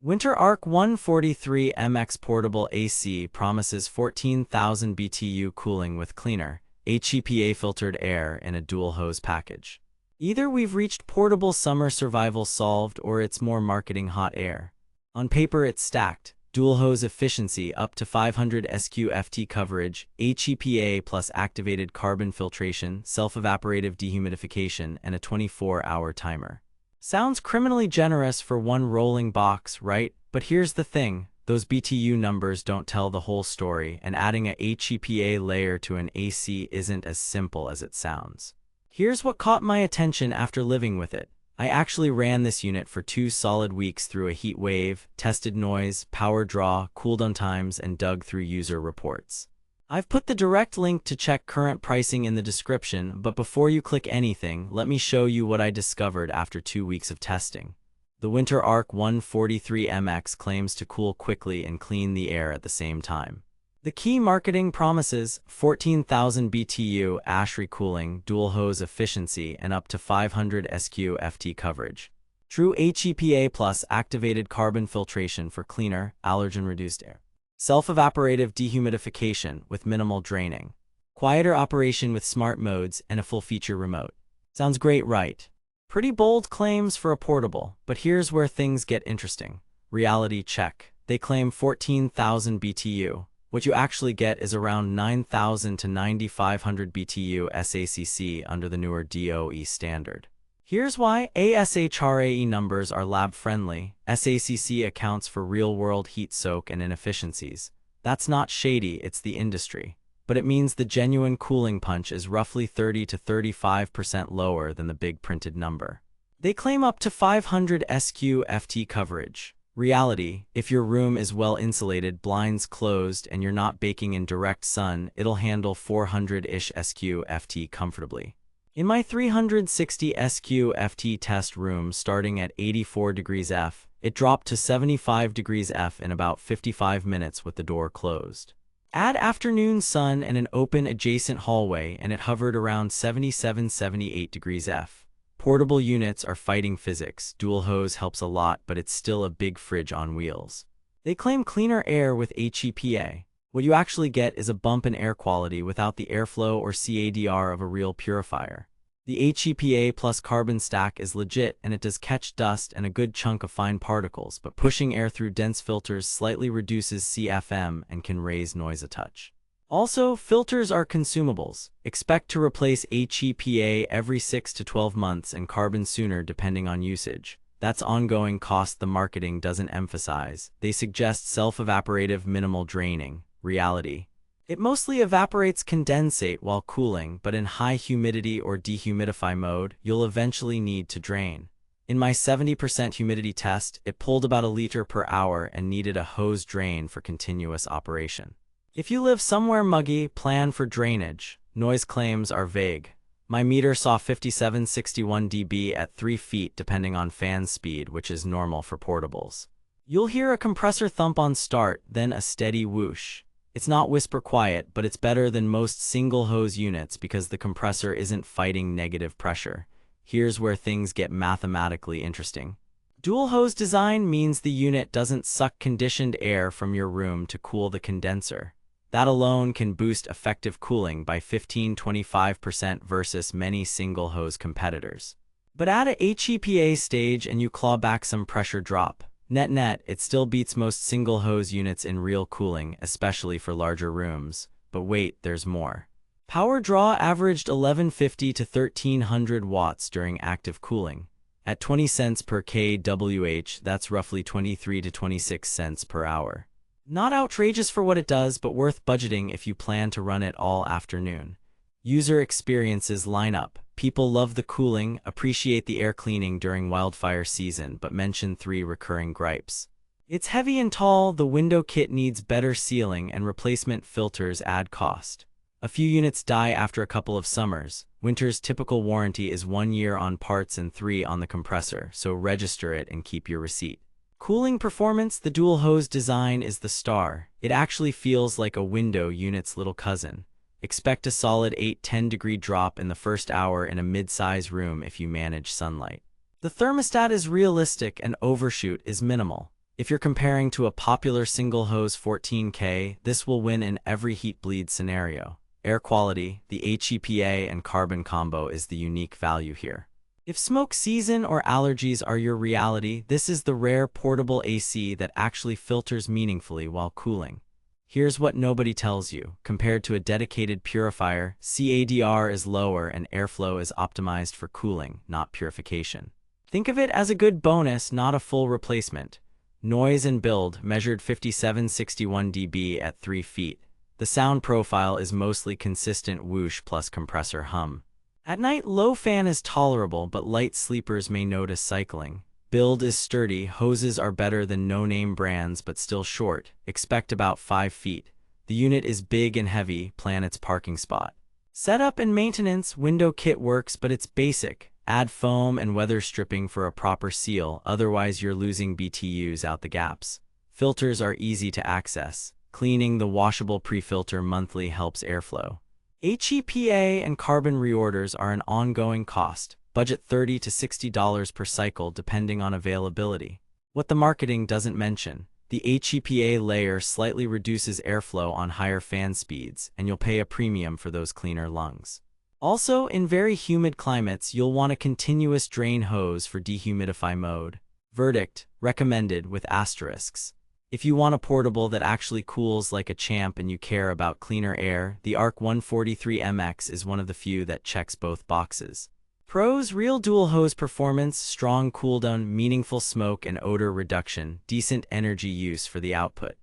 Whynter ARC-143MX Portable AC promises 14,000 BTU cooling with cleaner, HEPA filtered air in a dual hose package. Either we've reached portable summer survival solved or it's more marketing hot air. On paper it's stacked, dual hose efficiency up to 500 SQ/FT coverage, HEPA plus activated carbon filtration, self-evaporative dehumidification, and a 24-hour timer. Sounds criminally generous for one rolling box, right? But here's the thing, those BTU numbers don't tell the whole story, and adding a HEPA layer to an AC isn't as simple as it sounds. Here's what caught my attention after living with it. I actually ran this unit for 2 solid weeks through a heat wave, tested noise, power draw, cooled on times, and dug through user reports. I've put the direct link to check current pricing in the description, but before you click anything, let me show you what I discovered after 2 weeks of testing. The Whynter ARC-143MX claims to cool quickly and clean the air at the same time. The key marketing promises 14,000 BTU ASHRAE cooling, dual hose efficiency, and up to 500 SQ/FT coverage. True HEPA plus activated carbon filtration for cleaner, allergen-reduced air. Self-evaporative dehumidification with minimal draining. Quieter operation with smart modes and a full-feature remote. Sounds great, right? Pretty bold claims for a portable, but here's where things get interesting. Reality check. They claim 14,000 BTU. What you actually get is around 9,000 to 9,500 BTU SACC under the newer DOE standard. Here's why. ASHRAE numbers are lab-friendly. SACC accounts for real-world heat soak and inefficiencies. That's not shady, it's the industry. But it means the genuine cooling punch is roughly 30 to 35% lower than the big printed number. They claim up to 500 SQ/FT coverage. Reality, if your room is well insulated, blinds closed, and you're not baking in direct sun, it'll handle 400-ish SQ/FT comfortably. In my 360 SQ/FT test room starting at 84 degrees F, it dropped to 75 degrees F in about 55 minutes with the door closed. Add afternoon sun and an open adjacent hallway and it hovered around 77-78 degrees F. Portable units are fighting physics. Dual hose helps a lot, but it's still a big fridge on wheels. They claim cleaner air with HEPA. What you actually get is a bump in air quality without the airflow or CADR of a real purifier. The HEPA plus carbon stack is legit and it does catch dust and a good chunk of fine particles, but pushing air through dense filters slightly reduces CFM and can raise noise a touch. Also, filters are consumables. Expect to replace HEPA every 6 to 12 months and carbon sooner depending on usage. That's ongoing cost the marketing doesn't emphasize. They suggest self-evaporative minimal draining. Reality. It mostly evaporates condensate while cooling, but in high humidity or dehumidify mode, you'll eventually need to drain. In my 70% humidity test, it pulled about a liter per hour and needed a hose drain for continuous operation. If you live somewhere muggy, plan for drainage. Noise claims are vague. My meter saw 57-61 dB at 3 feet depending on fan speed, which is normal for portables. You'll hear a compressor thump on start, then a steady whoosh. It's not whisper quiet, but it's better than most single hose units because the compressor isn't fighting negative pressure. Here's where things get mathematically interesting. Dual hose design means the unit doesn't suck conditioned air from your room to cool the condenser. That alone can boost effective cooling by 15–25% versus many single hose competitors. But add a HEPA stage and you claw back some pressure drop. Net-net, it still beats most single hose units in real cooling, especially for larger rooms. But wait, there's more. Power draw averaged 1150 to 1300 watts during active cooling. At 20 cents per kWh, that's roughly 23 to 26 cents per hour. Not outrageous for what it does, but worth budgeting if you plan to run it all afternoon. User experiences line up. People love the cooling, appreciate the air cleaning during wildfire season, but mention 3 recurring gripes. It's heavy and tall, the window kit needs better sealing, and replacement filters add cost. A few units die after a couple of summers. Whynter's typical warranty is 1 year on parts and 3 on the compressor, so register it and keep your receipt. Cooling performance, the dual hose design is the star. It actually feels like a window unit's little cousin. Expect a solid 8–10 degree drop in the first hour in a mid-size room if you manage sunlight. The thermostat is realistic and overshoot is minimal. If you're comparing to a popular single hose 14K, this will win in every heat bleed scenario. Air quality, the HEPA and carbon combo is the unique value here. If smoke season or allergies are your reality, this is the rare portable AC that actually filters meaningfully while cooling. Here's what nobody tells you. Compared to a dedicated purifier, CADR is lower and airflow is optimized for cooling, not purification. Think of it as a good bonus, not a full replacement. Noise and build, measured 5761 dB at 3 feet. The sound profile is mostly consistent whoosh plus compressor hum. At night, low fan is tolerable, but light sleepers may notice cycling. Build is sturdy, hoses are better than no-name brands but still short, expect about 5 feet. The unit is big and heavy, plan its parking spot. Setup and maintenance, window kit works but it's basic. Add foam and weather stripping for a proper seal, otherwise you're losing BTUs out the gaps. Filters are easy to access. Cleaning the washable pre-filter monthly helps airflow. HEPA and carbon reorders are an ongoing cost. Budget $30 to $60 per cycle depending on availability. What the marketing doesn't mention, the HEPA layer slightly reduces airflow on higher fan speeds, and you'll pay a premium for those cleaner lungs. Also, in very humid climates, you'll want a continuous drain hose for dehumidify mode. Verdict, recommended with asterisks. If you want a portable that actually cools like a champ and you care about cleaner air, the ARC-143MX is one of the few that checks both boxes. Pros: real dual hose performance, strong cooldown, meaningful smoke and odor reduction, decent energy use for the output.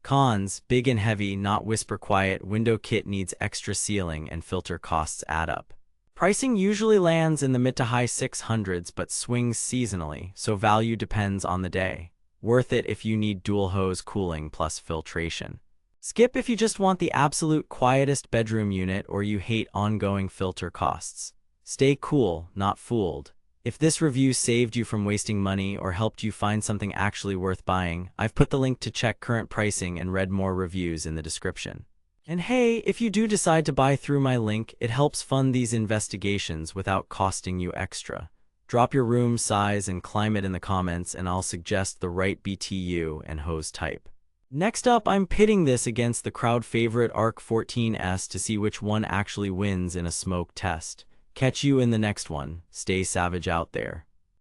Cons: big and heavy, not whisper quiet, window kit needs extra sealing, and filter costs add up. Pricing usually lands in the mid to high 600s but swings seasonally, so value depends on the day. Worth it if you need dual hose cooling plus filtration. Skip if you just want the absolute quietest bedroom unit or you hate ongoing filter costs. Stay cool, not fooled. If this review saved you from wasting money or helped you find something actually worth buying, I've put the link to check current pricing and read more reviews in the description. And hey, if you do decide to buy through my link, it helps fund these investigations without costing you extra. Drop your room size and climate in the comments and I'll suggest the right BTU and hose type. Next up, I'm pitting this against the crowd favorite ARC-14S to see which one actually wins in a smoke test. Catch you in the next one. Stay savage out there.